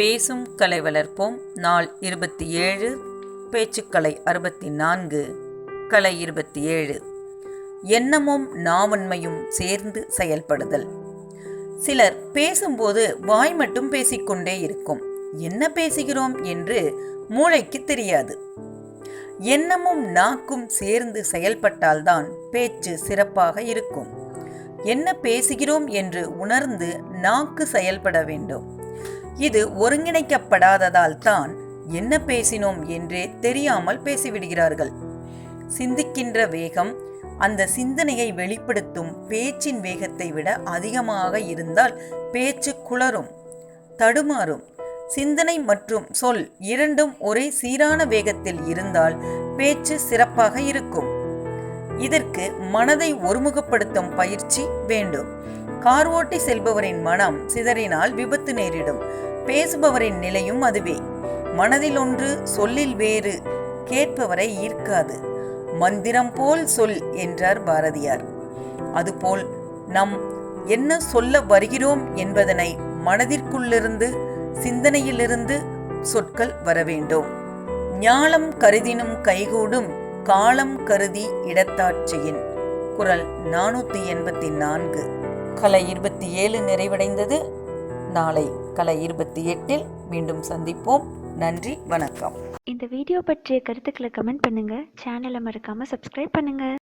பேசும் கலை வளர்ப்போம். நாள் 27. பேச்சுக்கலை 64. கலை 27. எண்ணமும் நாவன்மையும் சேர்ந்து செயல்படுதல். சிலர் பேசும்போது வாய் மட்டும் பேசிக்கொண்டே இருக்கும். என்ன பேசுகிறோம் என்று மூளைக்கு தெரியாது. எண்ணமும் நாக்கும் சேர்ந்து செயல்பட்டால்தான் பேச்சு சிறப்பாக இருக்கும். என்ன பேசுகிறோம் என்று உணர்ந்து நாக்கு செயல்பட வேண்டும். இது ஒருங்கிணைக்கப்படாததால் தான் என்ன பேசினோம் என்றே தெரியாமல் பேசிவிடுகிறார்கள். சிந்திக்கின்ற வேகம் அந்த சிந்தனையை வெளிப்படுத்தும் பேச்சின் வேகத்தை விட அதிகமாக இருந்தால் பேச்சு குளறும், தடுமாறும். சிந்தனை மற்றும் சொல் இரண்டும் ஒரே சீரான வேகத்தில் இருந்தால் பேச்சு சிறப்பாக இருக்கும். இதற்கு மனதை ஒருமுகப்படுத்தும் பயிற்சி வேண்டும். கார் ஓட்டி செல்பவரின் மனம் சிதறினால் விபத்து நேரிடும். பேசுபவரின் நிலையும் அதுவே. மனதில் ஒன்று, சொல்லில் வேறு, கேட்பவரை ஈர்க்காது. மந்திரம் போல் சொல் என்றார் பாரதியார். அதுபோல் நம் என்ன சொல்ல வருகிறோம் என்பதனை மனதிற்குள்ளிருந்து, சிந்தனையிலிருந்து சொற்கள் வர வேண்டும். ஞாலம் கருதினும் கைகூடும், காலம் கருதி இடத்தாட்சியின். குறள் 484. கலை 27 நிறைவடைந்தது. நாளை கலை 28 மீண்டும் சந்திப்போம். நன்றி, வணக்கம். இந்த வீடியோ பற்றிய கருத்துக்களை கமெண்ட் பண்ணுங்க. சேனலை மறக்காம சப்ஸ்கிரைப் பண்ணுங்க.